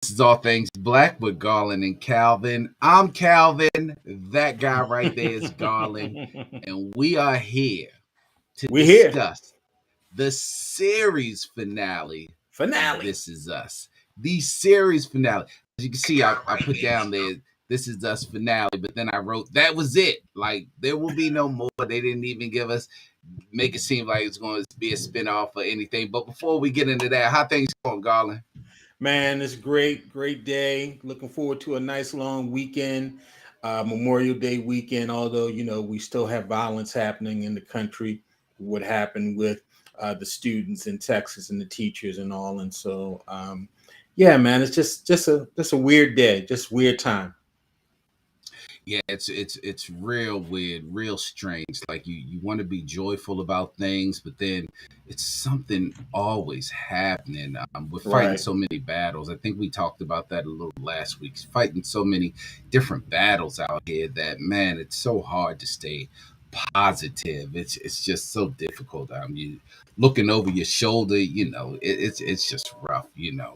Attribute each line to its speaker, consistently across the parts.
Speaker 1: This is All Things Black with Garland and Calvin. I'm Calvin. That guy right there is Garland. And we are here to
Speaker 2: We're here.
Speaker 1: discuss the series finale of
Speaker 2: Finale.
Speaker 1: This Is Us. The series finale. As you can see, I put down there, This Is Us finale, but then I wrote, that was it. Like, there will be no more. They didn't even make it seem like it's going to be a spinoff or anything. But before we get into that, how things going, Garland?
Speaker 2: Man, it's great day. Looking forward to a nice long weekend, Memorial Day weekend. Although, we still have violence happening in the country, what happened with the students in Texas and the teachers and all. And so, yeah, man, it's just a weird day, just weird time.
Speaker 1: Yeah, it's real weird, real strange. Like you want to be joyful about things, but then it's something always happening. We're fighting
Speaker 2: Right.
Speaker 1: so many battles. I think we talked about that a little last week. Fighting so many different battles out here that, man, it's so hard to stay positive. It's just so difficult. You looking over your shoulder, it's just rough,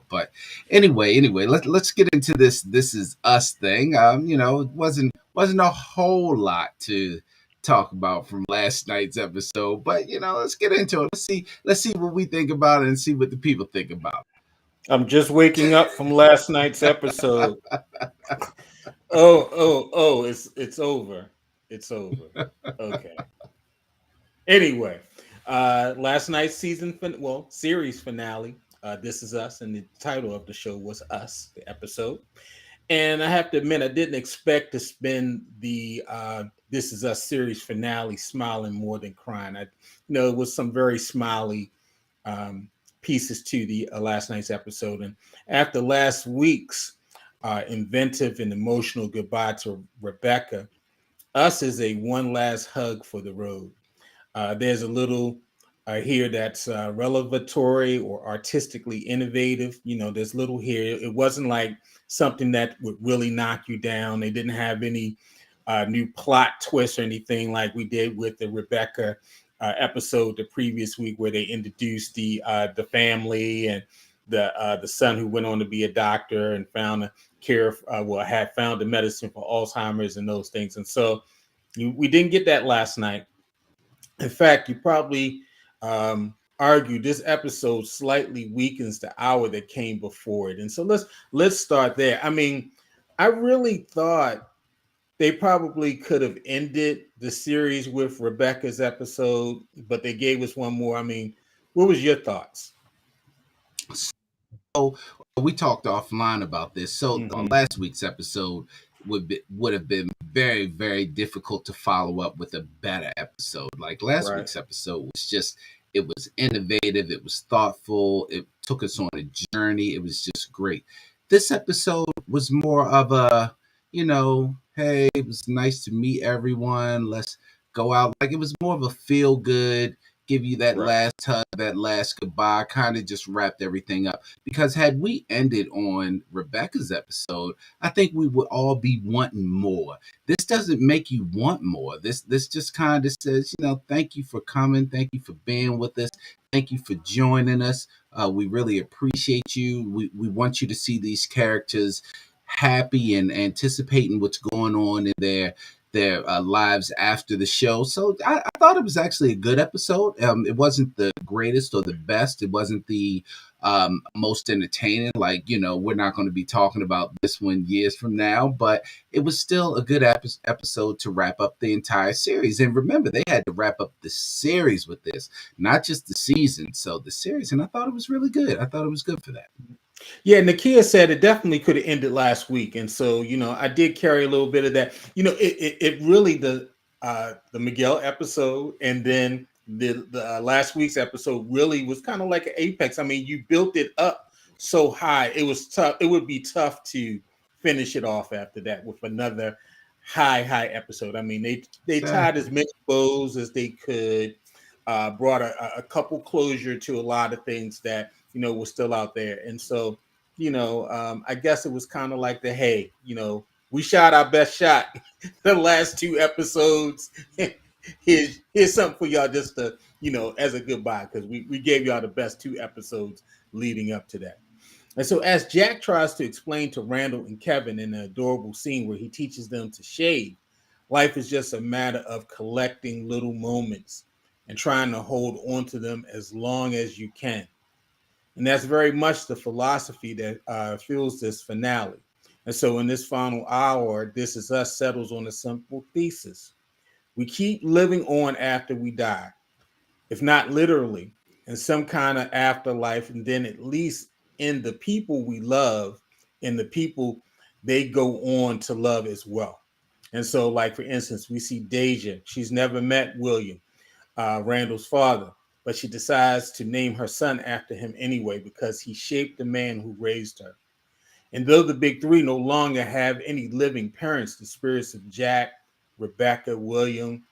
Speaker 1: But anyway, let's get into this. This Is Us thing. It wasn't a whole lot to talk about from last night's episode, but let's get into it. Let's see what we think about it and see what the people think about
Speaker 2: I'm just waking up from last night's episode. Oh, it's over. It's over. Okay. Anyway, last night's series finale. This Is Us, and the title of the show was Us, the episode. And I have to admit, I didn't expect to spend the This Is Us series finale smiling more than crying. It was some very smiley um, pieces to the last night's episode. And after last week's inventive and emotional goodbye to Rebecca, Us is a one last hug for the road. There's a little here that's revelatory or artistically innovative. There's little here. It wasn't like something that would really knock you down. They didn't have any new plot twists or anything like we did with the Rebecca episode the previous week, where they introduced the family and the son who went on to be a doctor and found a cure. Had found the medicine for Alzheimer's and those things. And so we didn't get that last night. In fact, you probably argue this episode slightly weakens the hour that came before it. And so let's start there. I mean, I really thought they probably could have ended the series with Rebecca's episode, but they gave us one more. I mean, what was your thoughts?
Speaker 1: it. So we talked offline about this. So on
Speaker 2: Mm-hmm.
Speaker 1: last week's episode would have been very, very difficult to follow up with a better episode. Like last
Speaker 2: Right.
Speaker 1: week's episode was just, it was innovative, it was thoughtful, it took us on a journey, it was just great. This episode was more of a, hey, it was nice to meet everyone. Let's go out. Like it was more of a feel good, give you that
Speaker 2: Right.
Speaker 1: last hug, that last goodbye, kind of just wrapped everything up. Because had we ended on Rebecca's episode, I think we would all be wanting more. This doesn't make you want more. This just kind of says, thank you for coming, thank you for being with us, thank you for joining us. We really appreciate you. We want you to see these characters happy and anticipating what's going on in their lives after the show. So I thought it was actually a good episode. It wasn't the greatest or the best. It wasn't the most entertaining. Like, we're not going to be talking about this one years from now, but it was still a good episode to wrap up the entire series. And remember, they had to wrap up the series with this, not just the season. So the series, and I thought it was really good. I thought it was good for that.
Speaker 2: Yeah, Nakia said it definitely could have ended last week, and so I did carry a little bit of that. It really the Miguel episode, and then the last week's episode really was kind of like an apex. I mean, you built it up so high, it was tough. It would be tough to finish it off after that with another high episode. I mean, they tied as
Speaker 1: Exactly.
Speaker 2: many bows as they could, brought a couple closure to a lot of things that was still out there. And so, I guess it was kind of like hey, we shot our best shot the last two episodes. Here's something for y'all just to, as a goodbye, because we gave y'all the best two episodes leading up to that. And so, as Jack tries to explain to Randall and Kevin in an adorable scene where he teaches them to shave, life is just a matter of collecting little moments and trying to hold on to them as long as you can. And that's very much the philosophy that fuels this finale. And so, in this final hour, This Is Us settles on a simple thesis: we keep living on after we die, if not literally, in some kind of afterlife, and then at least in the people we love and the people they go on to love as well. And so, like for instance, we see Deja. She's never met William, Randall's father, but she decides to name her son after him anyway because he shaped the man who raised her. And though the big three no longer have any living parents, the spirits of Jack, Rebecca, William,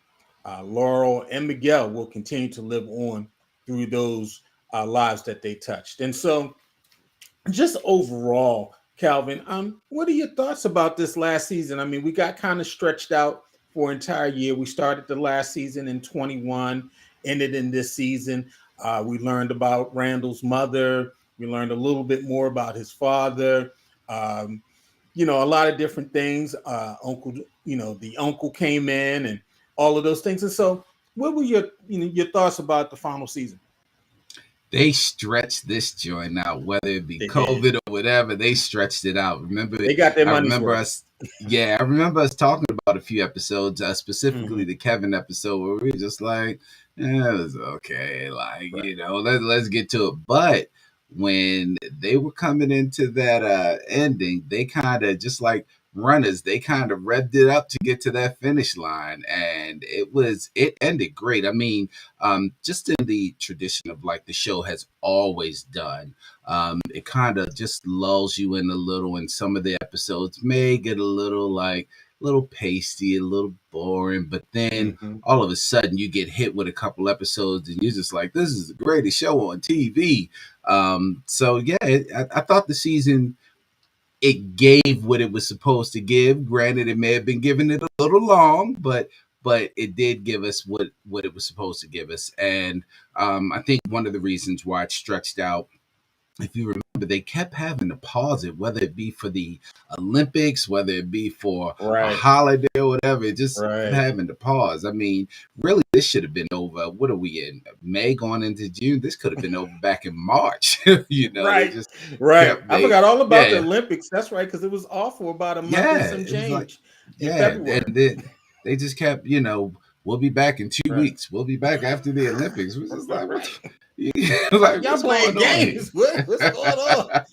Speaker 2: Laurel, and Miguel will continue to live on through those lives that they touched. And so, just overall, Calvin, what are your thoughts about this last season? I mean, we got kind of stretched out for an entire year. We started the last season in 21, ended in this season. We learned about Randall's mother. We learned a little bit more about his father. Um, a lot of different things. Uncle, the uncle came in and all of those things. And so, what were your thoughts about the final season?
Speaker 1: They stretched this joint out, whether it be
Speaker 2: They did.
Speaker 1: COVID or whatever. They stretched it out.
Speaker 2: They got their
Speaker 1: I
Speaker 2: money's
Speaker 1: remember
Speaker 2: worth.
Speaker 1: us. Yeah, I remember us talking about a few episodes, specifically
Speaker 2: Hmm.
Speaker 1: the Kevin episode, where we were just like, "Yeah, it was okay." Like,
Speaker 2: Right.
Speaker 1: let's get to it. But when they were coming into that ending, they kind of just like runners. They kind of revved it up to get to that finish line, and it ended great. I mean, just in the tradition of like the show has always done. It kind of just lulls you in a little, and some of the episodes may get a little like a little pasty, a little boring, but then
Speaker 2: Hmm.
Speaker 1: all of a sudden you get hit with a couple episodes and you're just like, this is the greatest show on TV. So yeah, I thought the season it gave what it was supposed to give. Granted, it may have been giving it a little long, but it did give us what it was supposed to give us. And I think one of the reasons why it stretched out, if you remember, they kept having to pause it, whether it be for the Olympics, whether it be for a
Speaker 2: Right.
Speaker 1: holiday or whatever. It just kept
Speaker 2: Right.
Speaker 1: having to pause. I mean, really, this should have been over. What are we in May going into June? This could have been over back in March. They
Speaker 2: Right.
Speaker 1: just
Speaker 2: Right.
Speaker 1: kept
Speaker 2: I
Speaker 1: they
Speaker 2: forgot all about the
Speaker 1: yeah
Speaker 2: Olympics. That's right, because it was off for about a month and
Speaker 1: yeah,
Speaker 2: some
Speaker 1: it was like,
Speaker 2: change in
Speaker 1: yeah, and
Speaker 2: February.
Speaker 1: then they just kept, we'll be back in two
Speaker 2: Right.
Speaker 1: weeks. We'll be back after the Olympics. We're just like, what?
Speaker 2: Right.
Speaker 1: Like,
Speaker 2: Y'all
Speaker 1: what's
Speaker 2: playing
Speaker 1: going on
Speaker 2: games. What's going on?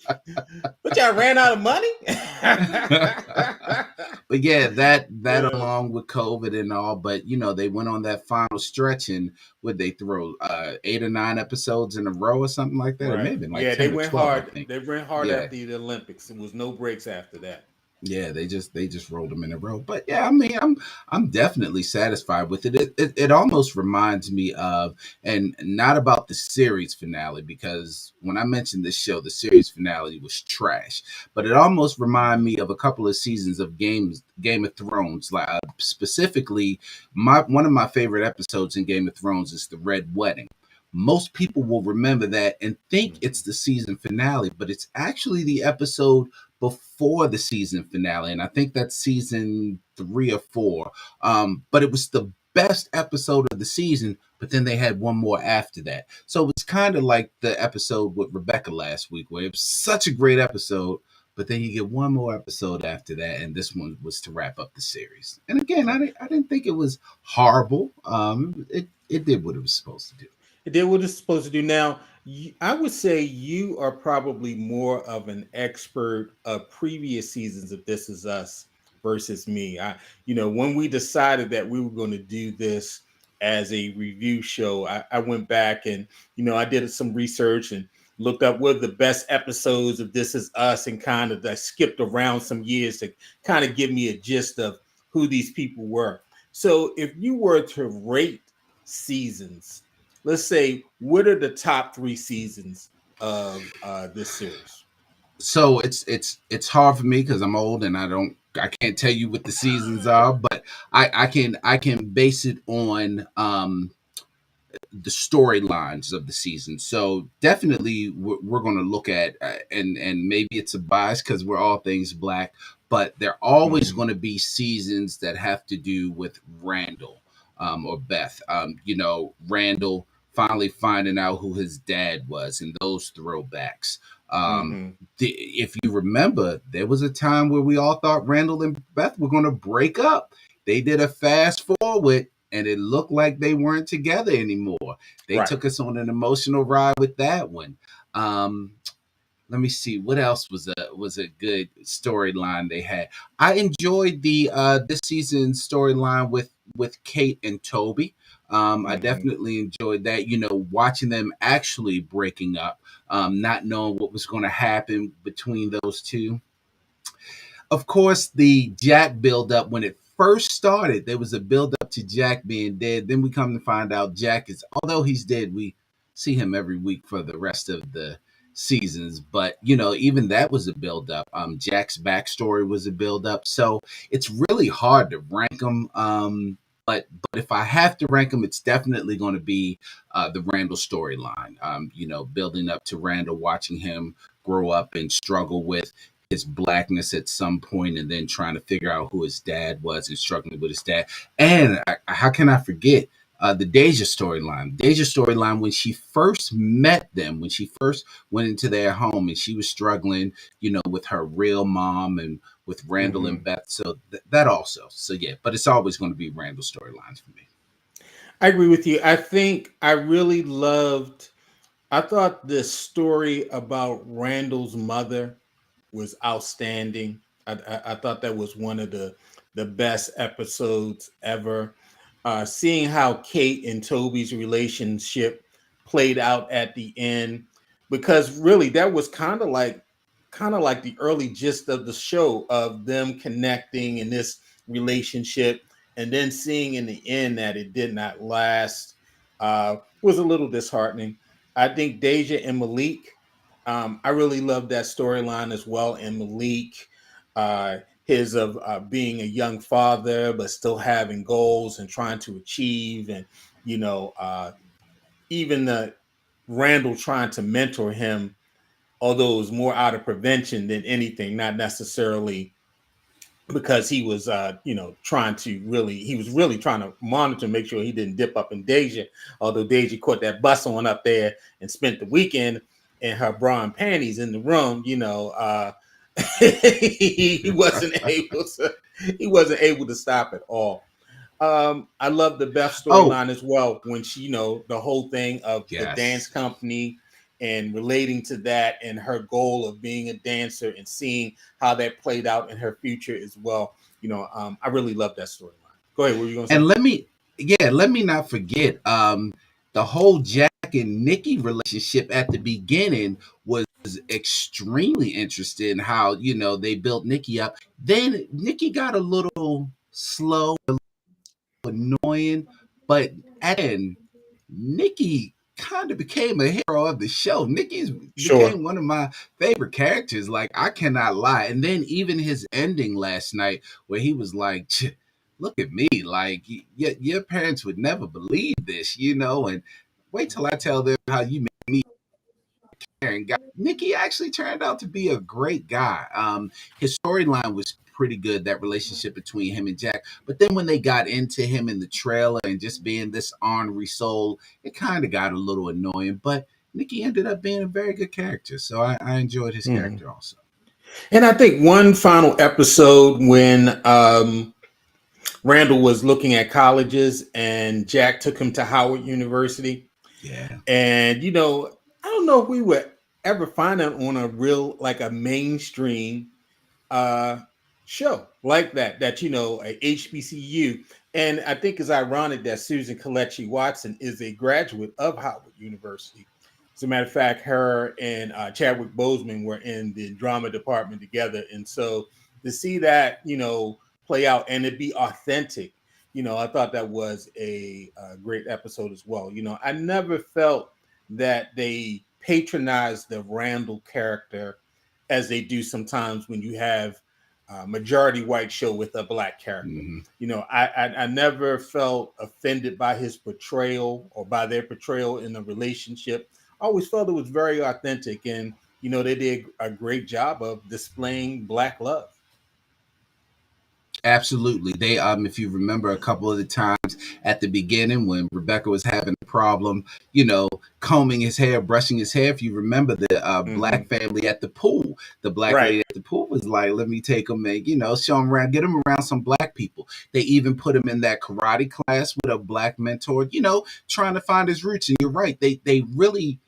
Speaker 2: But y'all ran out of money?
Speaker 1: here? But yeah, that
Speaker 2: Yeah.
Speaker 1: along with COVID and all, but they went on that final stretch and would they throw 8 or 9 episodes in a row or something like that? It may
Speaker 2: Right.
Speaker 1: have been like
Speaker 2: Yeah, they
Speaker 1: 10 or
Speaker 2: went
Speaker 1: 12, I
Speaker 2: hard.
Speaker 1: think.
Speaker 2: They went hard
Speaker 1: Yeah.
Speaker 2: after the Olympics. There was no breaks after that.
Speaker 1: Yeah, they just rolled them in a row. But yeah, I mean, I'm definitely satisfied with it. It almost reminds me of, and not about the series finale, because when I mentioned this show, the series finale was trash. But it almost reminded me of a couple of seasons of Game of Thrones. Like specifically, my one of my favorite episodes in Game of Thrones is the Red Wedding. Most people will remember that and think it's
Speaker 2: Mhm.
Speaker 1: the season finale, but it's actually the episode before the season finale, and I think that's season 3 or 4. But it was the best episode of the season. But then they had one more after that, so it's kind of like the episode with Rebecca last week, where it was such a great episode. But then you get one more episode after that, and this one was to wrap up the series. And again,
Speaker 2: Right.
Speaker 1: I didn't think it was horrible. It did what it was supposed to do.
Speaker 2: It did what it's supposed to do. Now, I would say you are probably more of an expert of previous seasons of This Is Us versus me. When we decided that we were going to do this as a review show, I went back and I did some research and looked up what are the best episodes of This Is Us, and kind of I skipped around some years to kind of give me a gist of who these people were. So, if you were to rate seasons, let's say, what are the top three seasons of this series?
Speaker 1: So it's hard for me because I'm old and I can't tell you what the seasons are, but I can base it on the storylines of the season. So definitely we're going to look at and maybe it's a bias because we're all things black, but there are always
Speaker 2: Mm-hmm.
Speaker 1: going to be seasons that have to do with Randall or Beth. Randall finally finding out who his dad was and those throwbacks. Um,
Speaker 2: Mm-hmm.
Speaker 1: if you remember, there was a time where we all thought Randall and Beth were going to break up. They did a fast forward and it looked like they weren't together anymore. They
Speaker 2: Right.
Speaker 1: took us on an emotional ride with that one. Um, Let me see what else was a good storyline they had. I enjoyed the this season's storyline with Kate and Toby. I
Speaker 2: Mm-hmm.
Speaker 1: definitely enjoyed that. Watching them actually breaking up, not knowing what was going to happen between those two. Of course, the Jack buildup when it first started, there was a buildup to Jack being dead. Then we come to find out Jack is, although he's dead, we see him every week for the rest of the seasons. But even that was a buildup. Jack's backstory was a buildup, so it's really hard to rank them. But if I have to rank them, it's definitely going to be the Randall storyline. Building up to Randall, watching him grow up and struggle with his blackness at some point and then trying to figure out who his dad was and struggling with his dad. And how can I forget the Deja storyline? Deja storyline when she first met them, when she first went into their home and she was struggling, with her real mom and with Randall and
Speaker 2: Mm-hmm.
Speaker 1: Beth. So that also. So yeah, but it's always going to be Randall storylines for me.
Speaker 2: I agree with you. I think I really loved. I thought the story about Randall's mother was outstanding. I thought that was one of the best episodes ever. Seeing how Kate and Toby's relationship played out at the end, because really that was kind of like the early gist of the show of them connecting in this relationship, and then seeing in the end that it did not last was a little disheartening. I think Deja and Malik, I really love that storyline as well. And Malik, his of being a young father, but still having goals and trying to achieve. And, even the Randall trying to mentor him, although it was more out of prevention than anything, not necessarily because he was trying to really he was really trying to monitor, make sure he didn't dip up in Deja, although Deja caught that bus on up there and spent the weekend in her bra and panties in the room. He wasn't able to stop at all. I love the Beth
Speaker 1: Oh,
Speaker 2: storyline as well, when she, the whole thing of the dance
Speaker 1: yes.
Speaker 2: company and relating to that and her goal of being a dancer and seeing how that played out in her future as well. I really love that storyline. Go ahead. What were you going to
Speaker 1: And
Speaker 2: say?
Speaker 1: let me not forget the whole Jack and Nikki relationship at the beginning was extremely interesting. How they built Nikki up. Then Nikki got a little slow, annoying, but at the end, Nikki kind of became a hero of the show. Nikki's
Speaker 2: Sure.
Speaker 1: became one of my favorite characters. Like I cannot lie. And then even his ending last night, where he was like, "Look at me! Like your parents would never believe this." And wait till I tell them how you made me and got Nikki actually turned out to be a great guy. His storyline was pretty good, that relationship between him and Jack. But then when they got into him in the trailer and just being this ornery soul, it kind of got a little annoying. But Nikki ended up being a very good character. So I enjoyed his
Speaker 2: Mhm.
Speaker 1: character also.
Speaker 2: And I think one final episode when Randall was looking at colleges and Jack took him to Howard University.
Speaker 1: Yeah.
Speaker 2: And I don't know if we would ever find it on a real, like, a mainstream uh show like that, a HBCU. And I think it's ironic that Susan Kelechi Watson is a graduate of Howard University. As a matter of fact, her and Chadwick Boseman were in the drama department together. And so to see that, play out and it be authentic, I thought that was a great episode as well. I never felt that they patronized the Randall character as they do sometimes when you have majority white show with a black character.
Speaker 1: Hmm.
Speaker 2: I never felt offended by his portrayal or by their portrayal in the relationship. I always felt it was very authentic, and they did a great job of displaying black love.
Speaker 1: Absolutely. They if you remember a couple of the times at the beginning when Rebecca was having a problem, you know, combing his hair, brushing his hair. If you remember the
Speaker 2: Hmm.
Speaker 1: black family at the pool, the black
Speaker 2: Right.
Speaker 1: lady at the pool was like, "Let me take him and show him around, get him around some black people." They even put him in that karate class with a black mentor, trying to find his roots. And you're right, they really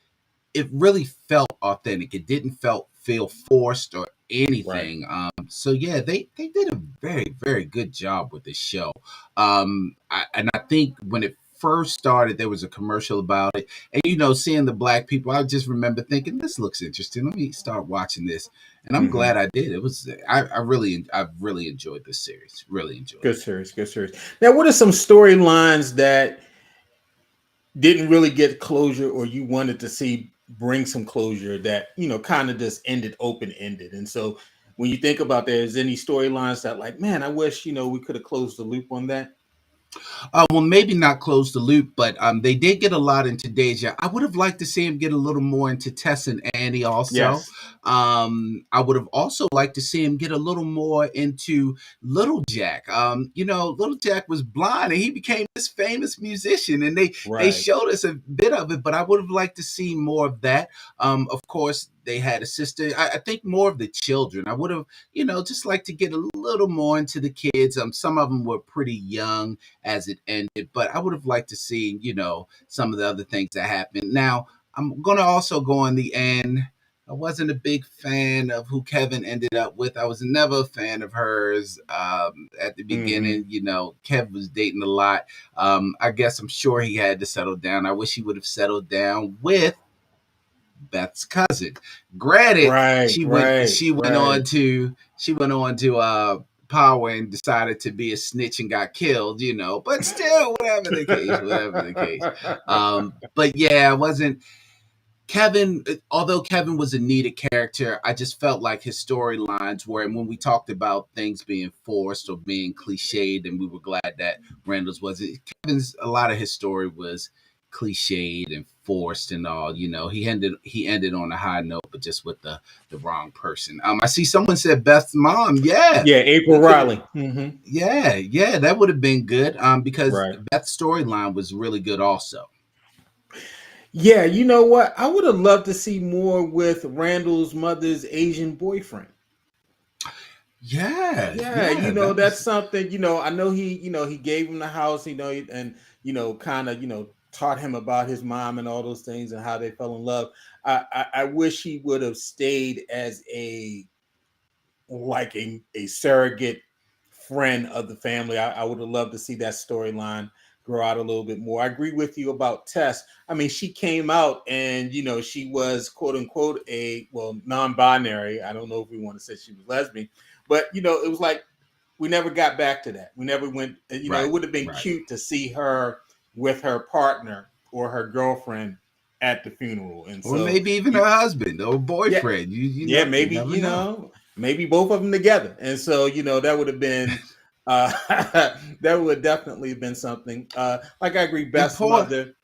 Speaker 1: it really felt authentic. It didn't feel forced or
Speaker 2: Right.
Speaker 1: anything. So yeah, they did a very very good job with this show. And I think when it first started, there was a commercial about it, and seeing the black people, I just remember thinking, this looks interesting. Let me start watching this, and I'm
Speaker 2: Hmm.
Speaker 1: glad I did. It was I've really enjoyed this series. Really enjoyed
Speaker 2: Good
Speaker 1: it.
Speaker 2: series. Good series. Now, what are some storylines that didn't really get closure, or you wanted to see bring some closure that kind of just ended open ended? And so, when you think about there's any storylines that, like, man, I wish we could have closed the loop on that.
Speaker 1: Well, maybe not close the loop, but they did get a lot into Deja. I would have liked to see him get a little more into Tess and Annie also.
Speaker 2: Yes.
Speaker 1: I would have also liked to see him get a little more into Little Jack. Little Jack was blind and he became this famous musician, and they
Speaker 2: Right.
Speaker 1: showed us a bit of it, but I would have liked to see more of that. Of course, they had a sister. I think more of the children. I would have, just like to get a little more into the kids. Some of them were pretty young as it ended. But I would have liked to see, some of the other things that happened. Now, I'm going to also go on the end. I wasn't a big fan of who Kevin ended up with. I was never a fan of hers at the
Speaker 2: Hmm.
Speaker 1: beginning. Kev was dating a lot. I guess I'm sure he had to settle down. I wish he would have settled down with Beth's cousin. Granted,
Speaker 2: Right.
Speaker 1: she went
Speaker 2: Right.
Speaker 1: she went
Speaker 2: Right.
Speaker 1: on to she went on to Power and decided to be a snitch and got killed. But still, whatever the case, whatever the case. But yeah, I wasn't Kevin, although Kevin was a needed character, I just felt like his storylines were, and when we talked about things being forced or being cliched, and we were glad that Randall's wasn't. Kevin's, a lot of his story was cliched and forced and all. He ended on a high note, but just with the wrong person. I see someone said Beth's mom. Yeah,
Speaker 2: Yeah. April
Speaker 1: we could.
Speaker 2: Riley. Hmm.
Speaker 1: Yeah, that would have been good. Because
Speaker 2: Right.
Speaker 1: Beth's storyline was really good also.
Speaker 2: Yeah. You know what? I would have loved to see more with Randall's mother's Asian boyfriend.
Speaker 1: Yeah,
Speaker 2: Yeah,
Speaker 1: yeah, that
Speaker 2: that's
Speaker 1: was
Speaker 2: something, I know he gave him the house, and kind of, taught him about his mom and all those things and how they fell in love. I wish he would have stayed as a surrogate friend of the family. I would have loved to see that storyline grow out a little bit more. I agree with you about Tess. I mean, she came out and she was quote unquote a, well, non-binary. I don't know if we want to say she was lesbian, but it was like we never got back to that. We never went. It
Speaker 1: right,
Speaker 2: would have been
Speaker 1: right.
Speaker 2: cute to see her with her partner or her girlfriend at the funeral, and
Speaker 1: Or
Speaker 2: so
Speaker 1: maybe even
Speaker 2: you,
Speaker 1: her husband or
Speaker 2: yeah,
Speaker 1: boyfriend. You
Speaker 2: yeah,
Speaker 1: know, you
Speaker 2: maybe
Speaker 1: never know.
Speaker 2: maybe both of them together, and so that would have been that would definitely have been something. Like, I agree,
Speaker 1: And
Speaker 2: Beth's
Speaker 1: poor
Speaker 2: mother.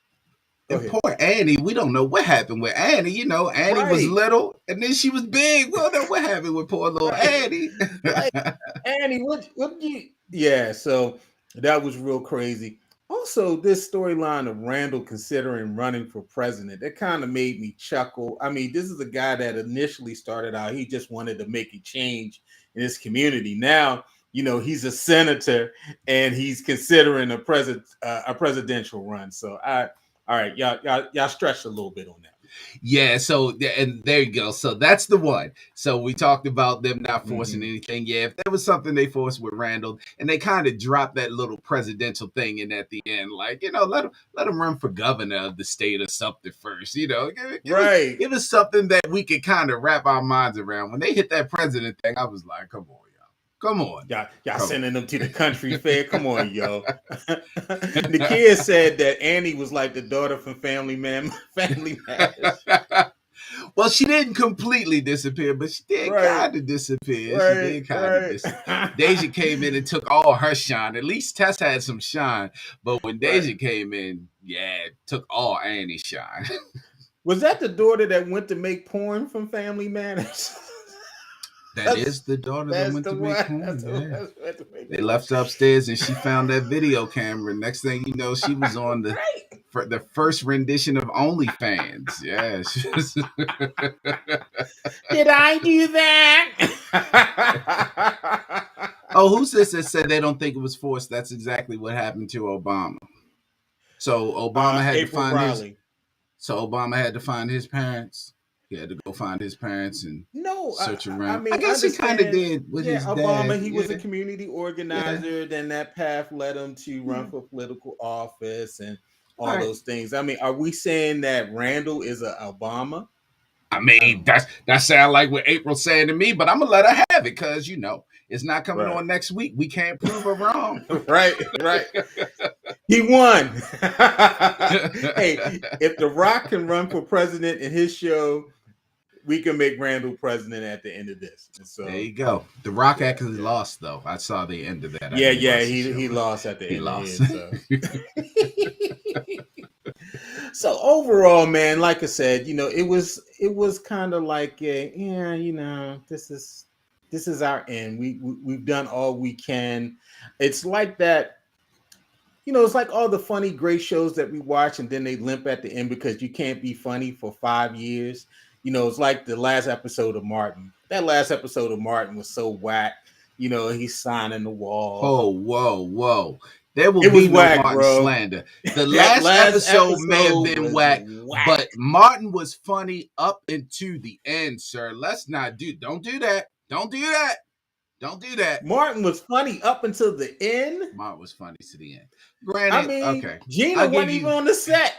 Speaker 2: Go
Speaker 1: and
Speaker 2: ahead.
Speaker 1: poor Annie, we don't know what happened with Annie. Annie was
Speaker 2: Right,
Speaker 1: little and then she was big. We don't know what happened with poor little
Speaker 2: right,
Speaker 1: Annie.
Speaker 2: right. Annie, what did you? Yeah, so that was real crazy. Also, this storyline of Randall considering running for president, that kind of made me chuckle. I mean, this is a guy that initially started out, he just wanted to make a change in his community. Now, he's a senator and he's considering a presidential run. So all right, y'all stretched a little bit on that.
Speaker 1: Yeah, so and there you go. So that's the one. So we talked about them not forcing
Speaker 2: Hmm.
Speaker 1: anything. Yeah, if there was something they forced with Randall, and they kind of dropped that little presidential thing in at the end, like let him run for governor of the state or something first.
Speaker 2: Right.
Speaker 1: Give us something that we could kind of wrap our minds around. When they hit that president thing, I was like, come on, y'all, come on,
Speaker 2: Y'all
Speaker 1: come
Speaker 2: sending them to the country fair. Come on, yo. The kid said that Annie was like the daughter from Family Man, Family Matters.
Speaker 1: on. Well, she didn't completely disappear, but she did
Speaker 2: Right,
Speaker 1: kind of disappear. She
Speaker 2: right,
Speaker 1: did kind of
Speaker 2: right.
Speaker 1: disappear. Deja came in and took all her shine. At least Tess had some shine, but when
Speaker 2: Right.
Speaker 1: Deja came in, yeah, took all Annie's shine.
Speaker 2: Was that the daughter that went to make porn from Family Matters?
Speaker 1: That is the daughter that
Speaker 2: That's
Speaker 1: went
Speaker 2: the
Speaker 1: to make
Speaker 2: one. That's
Speaker 1: porn.
Speaker 2: the one
Speaker 1: Yeah.
Speaker 2: that went to make
Speaker 1: They
Speaker 2: porn.
Speaker 1: left her upstairs and she found that video camera. Next thing you know, she was on
Speaker 2: Right.
Speaker 1: the first rendition of OnlyFans. Yeah.
Speaker 2: Did I do that?
Speaker 1: Oh, who's this that said they don't think it was forced? That's exactly what happened to Obama. So Obama had to
Speaker 2: April
Speaker 1: find his.
Speaker 2: Riley.
Speaker 1: So Obama had to find his parents. He had to go find his parents and
Speaker 2: No,
Speaker 1: search
Speaker 2: I
Speaker 1: around. I
Speaker 2: mean,
Speaker 1: guess he kind of
Speaker 2: understand.
Speaker 1: did with
Speaker 2: Yeah,
Speaker 1: his dad.
Speaker 2: Obama, he was a
Speaker 1: Yeah,
Speaker 2: community
Speaker 1: yeah,
Speaker 2: organizer. Then that path led him to run
Speaker 1: yeah.
Speaker 2: for political office and
Speaker 1: All
Speaker 2: all
Speaker 1: right.
Speaker 2: those things. I mean, are we saying that Randall is a Obama?
Speaker 1: I
Speaker 2: I
Speaker 1: mean,
Speaker 2: don't know.
Speaker 1: that sound like what April's saying to me, but I'm gonna let her have it because it's not coming
Speaker 2: Right,
Speaker 1: on next week. We can't prove her wrong.
Speaker 2: right, right. He won. Hey, if The Rock can run for president in his show, we can make Randall president at the end of this. And
Speaker 1: There
Speaker 2: so,
Speaker 1: you go. The Rock
Speaker 2: yeah,
Speaker 1: actually
Speaker 2: yeah.
Speaker 1: lost though. I saw the end of that. I
Speaker 2: Yeah,
Speaker 1: didn't
Speaker 2: yeah,
Speaker 1: watch the
Speaker 2: he
Speaker 1: show.
Speaker 2: lost at the
Speaker 1: He
Speaker 2: end of
Speaker 1: lost.
Speaker 2: his. So, so overall, man, like I said, it was kind of like this is our end. We've done all we can. It's like that. It's like all the funny, great shows that we watch, and then they limp at the end because you can't be funny for 5 years. It's like the last episode of Martin. That last episode of Martin was so whack. He's signing the wall.
Speaker 1: Oh, whoa, whoa. There will
Speaker 2: It was
Speaker 1: be no
Speaker 2: whack,
Speaker 1: Martin
Speaker 2: bro.
Speaker 1: slander. The
Speaker 2: That
Speaker 1: last
Speaker 2: last
Speaker 1: episode may have
Speaker 2: episode
Speaker 1: been
Speaker 2: was
Speaker 1: whack,
Speaker 2: whack.
Speaker 1: but Martin was funny up into the end, sir. Don't do that. Don't do that. Don't do that.
Speaker 2: Martin was funny up until the end.
Speaker 1: Martin was funny to the end.
Speaker 2: I
Speaker 1: Granted,
Speaker 2: mean,
Speaker 1: okay.
Speaker 2: Gina
Speaker 1: I'll
Speaker 2: wasn't
Speaker 1: give
Speaker 2: even
Speaker 1: you
Speaker 2: on the set.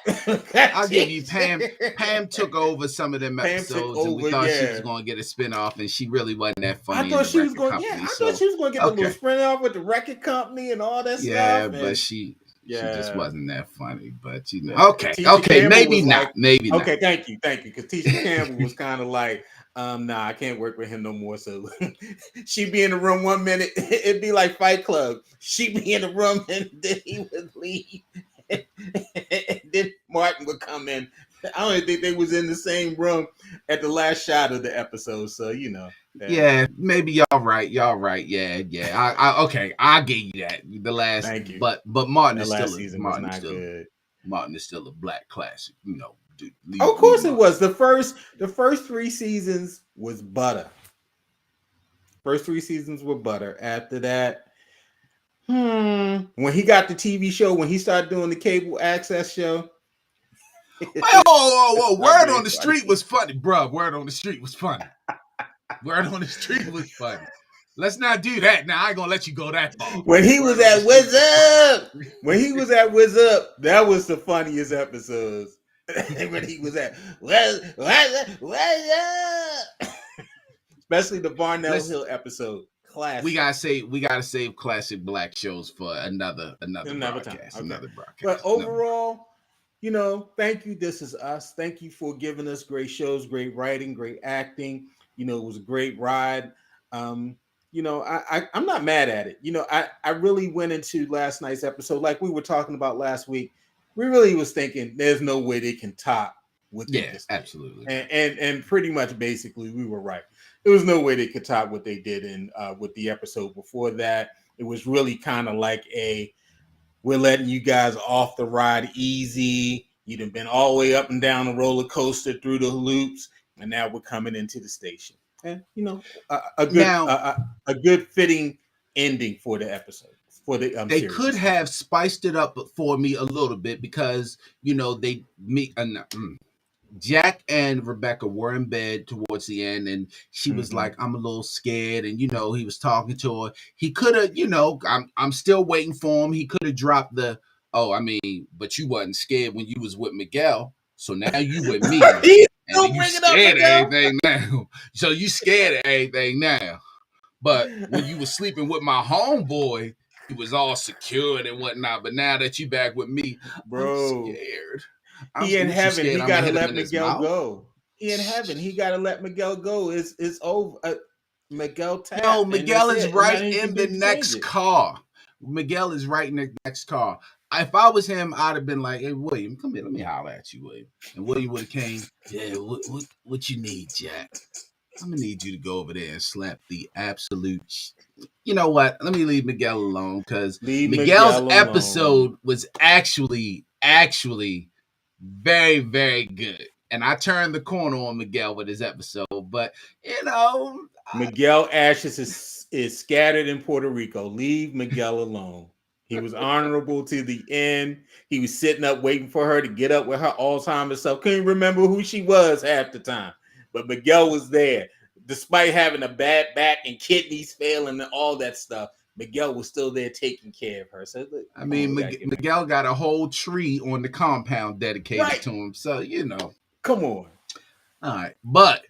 Speaker 1: I'll give you Pam. Pam took over some of them
Speaker 2: Pam took
Speaker 1: episodes, and we
Speaker 2: over.
Speaker 1: thought she was
Speaker 2: Yeah,
Speaker 1: going to get a spinoff, and she really wasn't that
Speaker 2: I
Speaker 1: funny in
Speaker 2: thought
Speaker 1: the
Speaker 2: she was
Speaker 1: record
Speaker 2: going. Yeah,
Speaker 1: company.
Speaker 2: I thought
Speaker 1: So,
Speaker 2: she was going to get the little
Speaker 1: okay,
Speaker 2: sprint off with the record company and all that
Speaker 1: yeah,
Speaker 2: stuff.
Speaker 1: but
Speaker 2: And
Speaker 1: she just
Speaker 2: yeah,
Speaker 1: wasn't that funny. But
Speaker 2: yeah.
Speaker 1: okay,
Speaker 2: Tisha
Speaker 1: okay,
Speaker 2: Campbell
Speaker 1: maybe
Speaker 2: was
Speaker 1: not,
Speaker 2: like,
Speaker 1: maybe not.
Speaker 2: okay, thank you. Because Tisha Campbell was kind of like, nah, I can't work with him no more. So she'd be in the room 1 minute, it'd be like Fight Club. She'd be in the room and then he would leave. And then Martin would come in. I don't even think they was in the same room at the last shot of the episode. So
Speaker 1: Yeah, maybe y'all right. Y'all right. Yeah, yeah. Okay, I'll give you that. The last,
Speaker 2: thank you.
Speaker 1: but Martin
Speaker 2: That
Speaker 1: is
Speaker 2: last season was not
Speaker 1: still
Speaker 2: good.
Speaker 1: Martin is still a black classic. Dude,
Speaker 2: Of
Speaker 1: leave
Speaker 2: course it
Speaker 1: Martin.
Speaker 2: was. The first 3 seasons was butter. First 3 seasons were butter. After that, when he got the TV show, when he started doing the cable access show,
Speaker 1: Whoa!
Speaker 2: it's not
Speaker 1: Word
Speaker 2: very
Speaker 1: on the street
Speaker 2: funny.
Speaker 1: was funny, bro. Word on the street was funny. Word on the street was funny. Let's not do that. Now I ain't gonna let you go that far.
Speaker 2: When he was
Speaker 1: Word on the
Speaker 2: at
Speaker 1: street
Speaker 2: Wiz
Speaker 1: was funny.
Speaker 2: Up, when he was at Wiz Up, that was the funniest episodes. When he was at Wiz Up, especially the Barnell
Speaker 1: Let's
Speaker 2: Hill episode, classic.
Speaker 1: we gotta save classic black shows for another
Speaker 2: Another time.
Speaker 1: broadcast.
Speaker 2: Okay.
Speaker 1: Another
Speaker 2: But
Speaker 1: broadcast.
Speaker 2: overall, thank you. This is us. Thank you for giving us great shows, great writing, great acting. It was a great ride. Um, I'm not mad at it. I really went into last night's episode, like we were talking about last week. We really was thinking there's no way they can top what they
Speaker 1: Yeah,
Speaker 2: just did.
Speaker 1: absolutely.
Speaker 2: And pretty much basically we were right. There was no way they could top what they did in with the episode before that. It was really kind of like we're letting you guys off the ride easy. You've been all the way up and down the roller coaster through the loops, and now we're coming into the station. And a good
Speaker 1: Now
Speaker 2: a good fitting ending for the episode for the
Speaker 1: they
Speaker 2: series.
Speaker 1: could have spiced it up for me a little bit because they meet. Jack and Rebecca were in bed towards the end, and she was like, "I'm a little scared," and he was talking to her. He could have, I'm still waiting for him. He could have dropped the, "Oh, I mean, but you wasn't scared when you was with Miguel, so now you with me, and
Speaker 2: Don't
Speaker 1: you
Speaker 2: bring it up,
Speaker 1: scared of
Speaker 2: Miguel.
Speaker 1: everything now. So you scared of everything now. But when you was sleeping with my homeboy, he was all secured and whatnot. But now that you back with me, I'm
Speaker 2: Bro,
Speaker 1: scared.
Speaker 2: he in
Speaker 1: What you
Speaker 2: heaven.
Speaker 1: scared?
Speaker 2: He
Speaker 1: I'm gonna
Speaker 2: gotta
Speaker 1: hit him
Speaker 2: let
Speaker 1: in his
Speaker 2: Miguel
Speaker 1: mouth.
Speaker 2: go. in heaven. He got to let Miguel go. It's over. Miguel
Speaker 1: No,
Speaker 2: tapped, and that's
Speaker 1: Miguel is
Speaker 2: it. And
Speaker 1: right
Speaker 2: nothing he can
Speaker 1: in the
Speaker 2: do to change
Speaker 1: next
Speaker 2: it.
Speaker 1: car. Miguel is right in the next car. If I was him, I'd have been like, "Hey, William, come here. Let me holler at you, William." And William would have came. Yeah, what you need, Jack? I'm gonna need you to go over there and slap the absolute. You know what? Let me leave Miguel alone because
Speaker 2: Leave
Speaker 1: Miguel's
Speaker 2: Miguel alone.
Speaker 1: episode was actually very, very good. And I turned the corner on Miguel with his episode, but you know,
Speaker 2: Miguel Ashes is scattered in Puerto Rico. Leave Miguel alone. He was honorable to the end. He was sitting up waiting for her to get up with her Alzheimer's stuff. Couldn't remember who she was half the time. But Miguel was there. Despite having a bad back and kidneys failing and all that stuff, Miguel was still there taking care of her. So look,
Speaker 1: I
Speaker 2: come on,
Speaker 1: mean,
Speaker 2: we gotta give
Speaker 1: Miguel got a whole tree on the compound dedicated
Speaker 2: right.
Speaker 1: to him. So you know,
Speaker 2: Come on.
Speaker 1: all right, but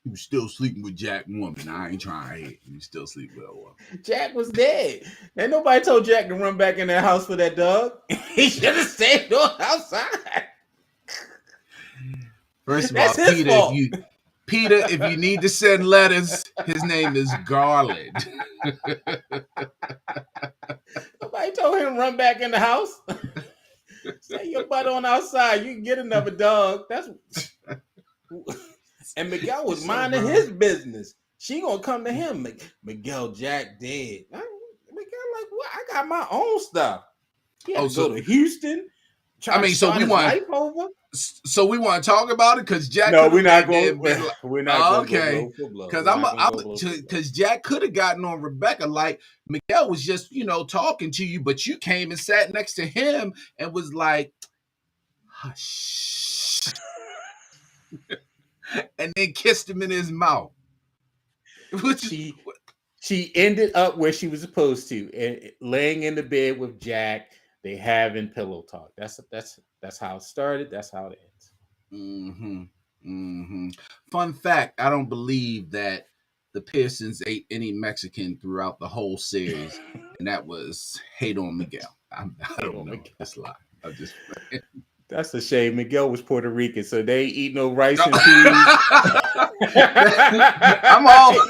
Speaker 1: he was still sleeping with Jack woman. I ain't trying to hate. He was still sleeping with a woman.
Speaker 2: Jack was dead. And nobody told Jack to run back in that house for that dog. He should have stayed outside.
Speaker 1: First of
Speaker 2: That's
Speaker 1: all,
Speaker 2: his fault.
Speaker 1: Peter, if you need to send letters, his name is Garland.
Speaker 2: Nobody told him to run back in the house. Stay your butt on outside. You can get another dog. That's and Miguel was minding his business. She gonna come to him. Miguel Jack dead. Miguel like, what? I got my own stuff. He had to go to Houston.
Speaker 1: I mean, so we want
Speaker 2: life over.
Speaker 1: So we want to talk about it because Jack.
Speaker 2: No, we're not going. We're not going
Speaker 1: okay. Because Jack could have gotten on Rebecca like Miguel was just talking to you, but you came and sat next to him and was like, hush, and then kissed him in his mouth.
Speaker 2: She ended up where she was supposed to, laying in the bed with Jack. They having pillow talk. That's how it started. That's how it ends.
Speaker 1: Fun fact: I don't believe that the Pearsons ate any Mexican throughout the whole series, and that was hate on Miguel. I don't know. That's a lie. I'm just.
Speaker 2: That's a shame. Miguel was Puerto Rican, so they eat no rice and peas.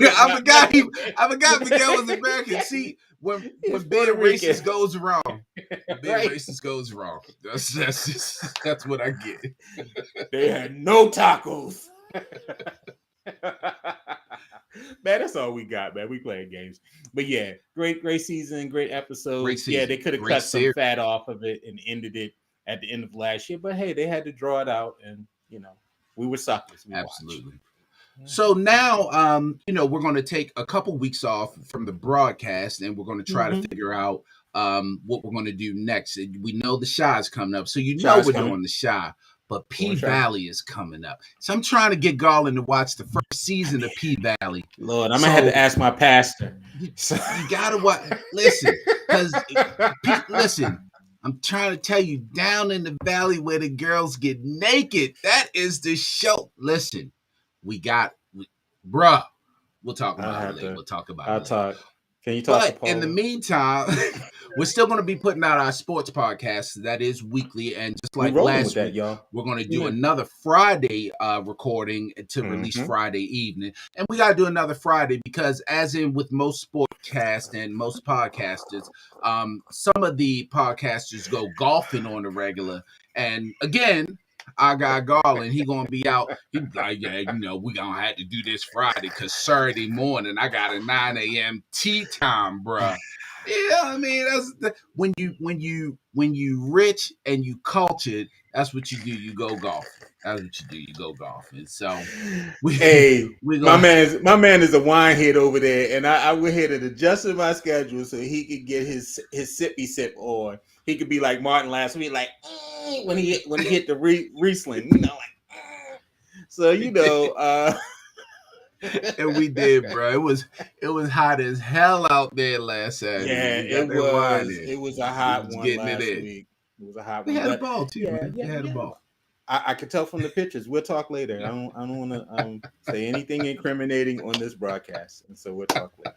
Speaker 1: I forgot Miguel was American. See, when being racist goes wrong, racist goes wrong. That's what I get.
Speaker 2: They had no tacos. Man, that's all we got, man. We playing games. But yeah, great season, great episode. Yeah, they could have cut some fat off of it and ended it at the end of last year. But hey, they had to draw it out, and we were suckers.
Speaker 1: Absolutely. So now, we're going to take a couple weeks off from the broadcast, and we're going to try to figure out what we're going to do next. We know the Shy's coming up, so we're doing the Shy. But P-Valley is coming up. So I'm trying to get Garland to watch the first season of P-Valley.
Speaker 2: Lord, I'm going to have to ask my pastor.
Speaker 1: You got to watch. Listen, because, listen, I'm trying to tell you, down in the valley where the girls get naked, that is the show. Listen, bruh, we'll talk about it later. We'll talk about it later.
Speaker 2: Can you talk to Paul?
Speaker 1: In the meantime, we're still going to be putting out our sports podcast. That is weekly. And just like last week, we're going to do another Friday recording to release Friday evening. And we got to do another Friday because as in with most sportcasts and most podcasters, some of the podcasters go golfing on the regular. And again, our guy Garland, he gonna be out. He be like, yeah, we gonna have to do this Friday because Saturday morning I got a 9 a.m. tea time, bruh. Yeah, I mean that's when you rich and you cultured. That's what you do. You go golfing. That's what you do. You go golfing. So,
Speaker 2: my man is a wine head over there, and I went ahead and adjusted my schedule so he could get his sippy sip on. He could be like Martin last week, like when he hit the Riesling, So
Speaker 1: and we did, bro. It was hot as hell out there last Saturday.
Speaker 2: Yeah, it was a hot one last week. It was a hot one.
Speaker 1: We had a ball too. Yeah, we had a ball.
Speaker 2: I could tell from the pictures. We'll talk later. I don't want to say anything incriminating on this broadcast, and so we'll talk later.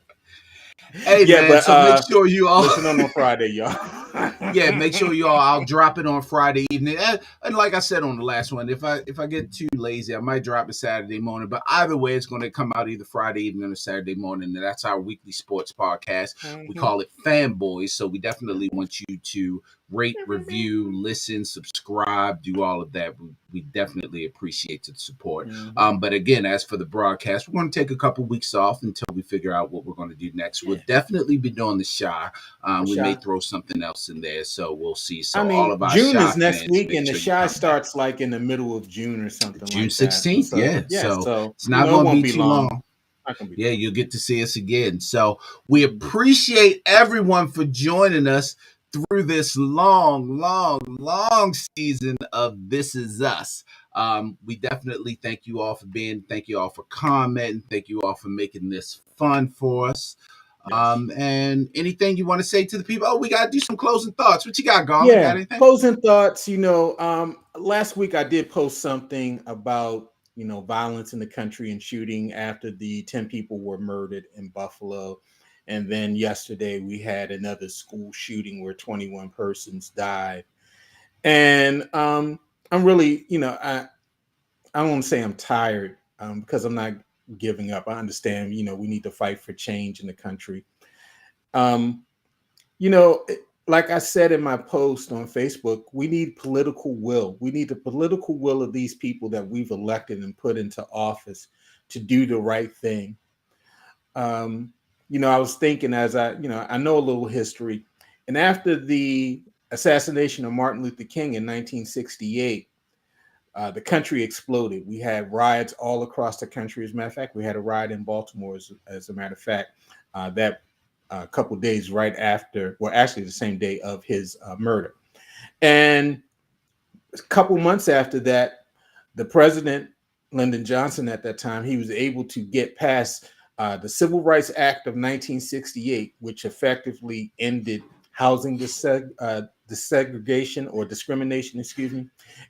Speaker 1: Hey, man, so make sure you all
Speaker 2: listen on Friday, y'all.
Speaker 1: Yeah, make sure y'all. I'll drop it on Friday evening, and like I said on the last one, if I get too lazy, I might drop it Saturday morning. But either way, it's going to come out either Friday evening or Saturday morning. And that's our weekly sports podcast. We
Speaker 2: Mhm.
Speaker 1: call it Fanboys, so we definitely want you to rate, review, listen, subscribe, do all of that. We definitely appreciate the support.
Speaker 2: Mhm.
Speaker 1: But again, as for the broadcast, we're going to take a couple weeks off until we figure out what we're going to do next. We'll
Speaker 2: Yeah,
Speaker 1: definitely be doing the Shy.
Speaker 2: the
Speaker 1: We may
Speaker 2: Shy.
Speaker 1: throw something else in there, so we'll see.
Speaker 2: I
Speaker 1: So all
Speaker 2: mean,
Speaker 1: of our
Speaker 2: June
Speaker 1: Shy
Speaker 2: is next
Speaker 1: fans,
Speaker 2: week,
Speaker 1: make
Speaker 2: and the
Speaker 1: sure you
Speaker 2: Shy
Speaker 1: come back.
Speaker 2: starts like in the middle of June or something
Speaker 1: June
Speaker 2: like that.
Speaker 1: 16th,
Speaker 2: So
Speaker 1: yeah.
Speaker 2: yeah,
Speaker 1: So
Speaker 2: so
Speaker 1: it's not
Speaker 2: it
Speaker 1: going to
Speaker 2: won't
Speaker 1: be
Speaker 2: be
Speaker 1: too
Speaker 2: long.
Speaker 1: long.
Speaker 2: Not gonna be
Speaker 1: Yeah,
Speaker 2: long.
Speaker 1: you'll get to see us again. So we appreciate everyone for joining us through this long, long, long season of This Is Us. We definitely thank you all for commenting, thank you all for making this fun for us.
Speaker 2: Yes.
Speaker 1: And anything you want to say to the people? Oh, we got to do some closing thoughts. What you got, Garland? Got
Speaker 2: Yeah.
Speaker 1: anything?
Speaker 2: Closing thoughts. Last week I did post something about violence in the country and shooting after the 10 people were murdered in Buffalo, and then yesterday we had another school shooting where 21 persons died. And I'm really, I don't want to say I'm tired because I'm not giving up. I understand, we need to fight for change in the country. Um, like I said in my post on Facebook, we need political will. We need the political will of these people that we've elected and put into office to do the right thing. Um, I was thinking I know a little history, and after the assassination of Martin Luther King in 1968, the country exploded. We had riots all across the country. As a matter of fact, we had a riot in Baltimore, as a matter of fact, that a couple of days right after, well, actually the same day of his murder. And a couple months after that, the president, Lyndon Johnson, at that time, he was able to get past the Civil Rights Act of 1968, which effectively ended housing desegregation or discrimination, excuse me.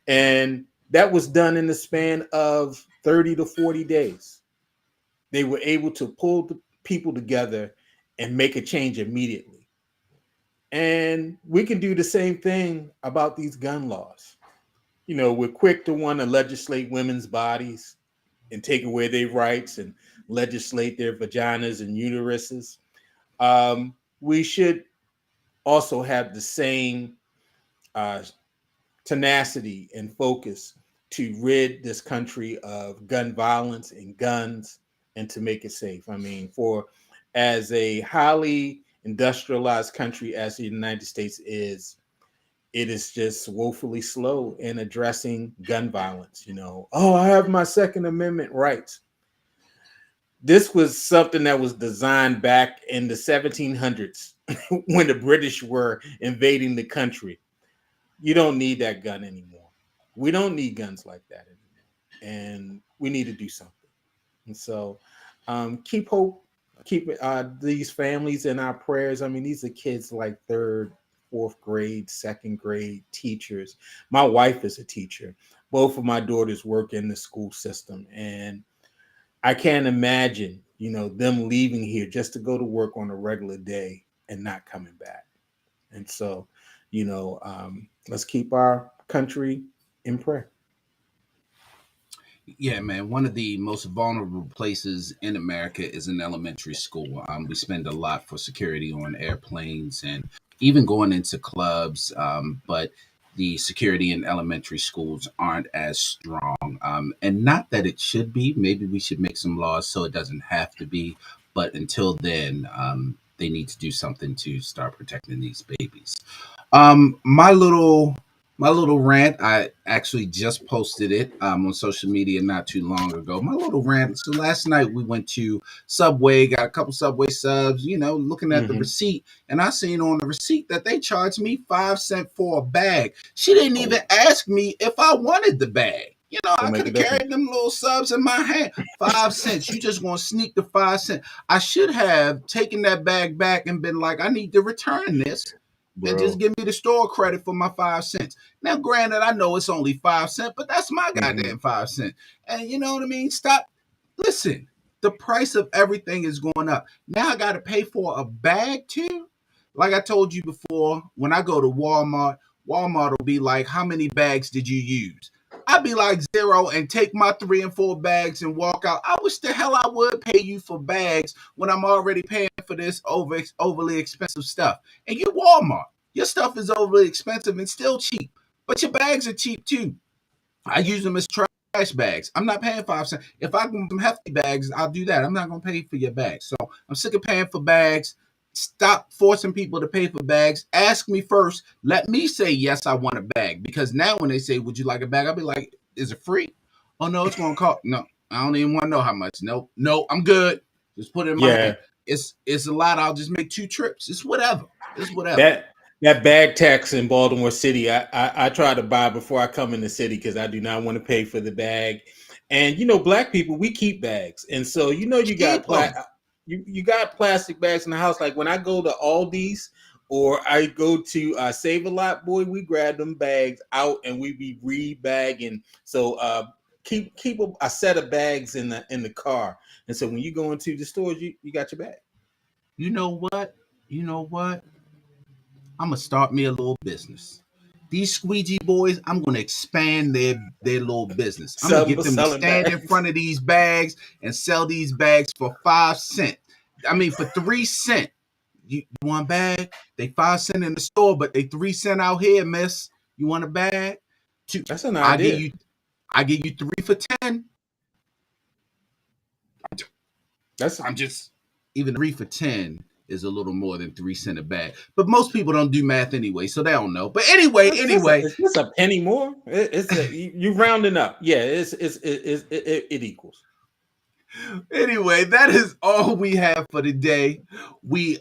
Speaker 2: And that was done in the span of 30 to 40 days. They were able to pull the people together and make a change immediately. And we can do the same thing about these gun laws. We're quick to want to legislate women's bodies and take away their rights and legislate their vaginas and uteruses. We should also have the same uh, tenacity and focus to rid this country of gun violence and guns and to make it safe. I mean, for as a highly industrialized country as the United States is, it is just woefully slow in addressing gun violence. Oh, I have my Second Amendment rights. This was something that was designed back in the 1700s when the British were invading the country. You don't need that gun anymore. We don't need guns like that anymore. And we need to do something. And so keep hope, keep these families in our prayers. I mean, these are kids like third, fourth grade, second grade teachers. My wife is a teacher. Both of my daughters work in the school system. And I can't imagine, them leaving here just to go to work on a regular day and not coming back. And so, let's keep our country in prayer.
Speaker 1: Yeah, man. One of the most vulnerable places in America is an elementary school. We spend a lot for security on airplanes and even going into clubs, but the security in elementary schools aren't as strong. And not that it should be. Maybe we should make some laws so it doesn't have to be. But until then, they need to do something to start protecting these babies. Um, my little my little rant, I actually just posted it on social media not too long ago. My little rant. So last night we went to Subway, got a couple Subway subs, looking at the
Speaker 2: Mm-hmm.
Speaker 1: receipt, and I seen on the receipt that they charged me 5 cents for a bag. She didn't
Speaker 2: Oh,
Speaker 1: even ask me if I wanted the bag.
Speaker 2: don't
Speaker 1: I
Speaker 2: make
Speaker 1: could
Speaker 2: a
Speaker 1: have
Speaker 2: difference,
Speaker 1: carried them little subs in my hand. 5 cents. You just gonna sneak the 5 cents. I should have taken that bag back and been like, I need to return this and just
Speaker 2: bro.
Speaker 1: give me the store credit for my 5 cents. Now, granted, I know it's only 5 cents, but that's my
Speaker 2: Mm-hmm.
Speaker 1: goddamn 5 cents. And you know what I mean? Stop. Listen, the price of everything is going up. Now I got to pay for a bag too. Like I told you before, when I go to Walmart, Walmart will be like, "How many bags did you use?" I'd be like zero and take my 3 and 4 bags and walk out. I wish the hell I would pay you for bags when I'm already paying for this overly expensive stuff. And you Walmart, your stuff is overly expensive and still cheap, but your bags are cheap too. I use them as trash bags. I'm not paying 5 cents. If I can some hefty bags, I'll do that. I'm not gonna pay for your bags. So I'm sick of paying for bags. Stop forcing people to pay for bags. Ask me first. Let me say yes, I want a bag. Because now when they say, "Would you like a bag?" I'll be like, "Is it free?" "Oh no, it's gonna cost." "No, I don't even want to know how much." "No, no, I'm good. Just put it in my
Speaker 2: Yeah,
Speaker 1: hand." It's a lot. I'll just make 2 trips. It's whatever. It's whatever.
Speaker 2: that bag tax in Baltimore City, I try to buy before I come in the city because I do not want to pay for the bag. And black people, we keep bags, and so you got
Speaker 1: Keep them.
Speaker 2: you got plastic bags in the house. Like when I go to Aldi's or I go to Save a Lot, boy, we grab them bags out and we be re-bagging. So keep a set of bags in the car, and so when you go into the stores, you got your bag.
Speaker 1: You know what? You know what? I'm gonna start me a little business. These squeegee boys, I'm gonna expand their little business. I'm gonna get them to
Speaker 2: Selling
Speaker 1: stand in
Speaker 2: bags.
Speaker 1: front of these bags and sell these bags for 5 cents. I mean, for 3 cents. You want a bag? They 5 cents in the store, but they 3 cents out here, miss. You want a bag? Two.
Speaker 2: That's an
Speaker 1: I give
Speaker 2: idea.
Speaker 1: you. I give you 3 for 10.
Speaker 2: That's
Speaker 1: I'm just even 3 for 10 is a little more than 3 cents a bag. But most people don't do math anyway, so they don't know. But anyway,
Speaker 2: it's just a penny more. It's you rounding up. Yeah, it equals.
Speaker 1: anyway, that is all we have for today. We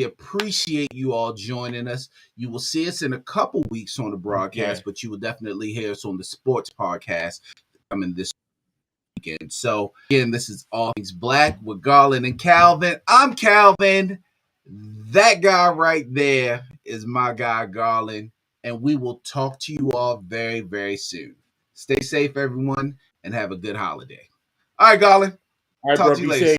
Speaker 1: appreciate you all joining us. You will see us in a couple weeks on the
Speaker 2: Yeah.
Speaker 1: broadcast, but you will definitely hear us on the sports podcast coming this weekend. So again, this is All Things Black with Garland and Calvin. I'm Calvin. That guy right there is my guy Garland, and we will talk to you all very, very soon. Stay safe, everyone, and have a good holiday. All right, Garland.
Speaker 2: All right,
Speaker 1: Talk
Speaker 2: bro.
Speaker 1: to you
Speaker 2: Be
Speaker 1: later.
Speaker 2: safe.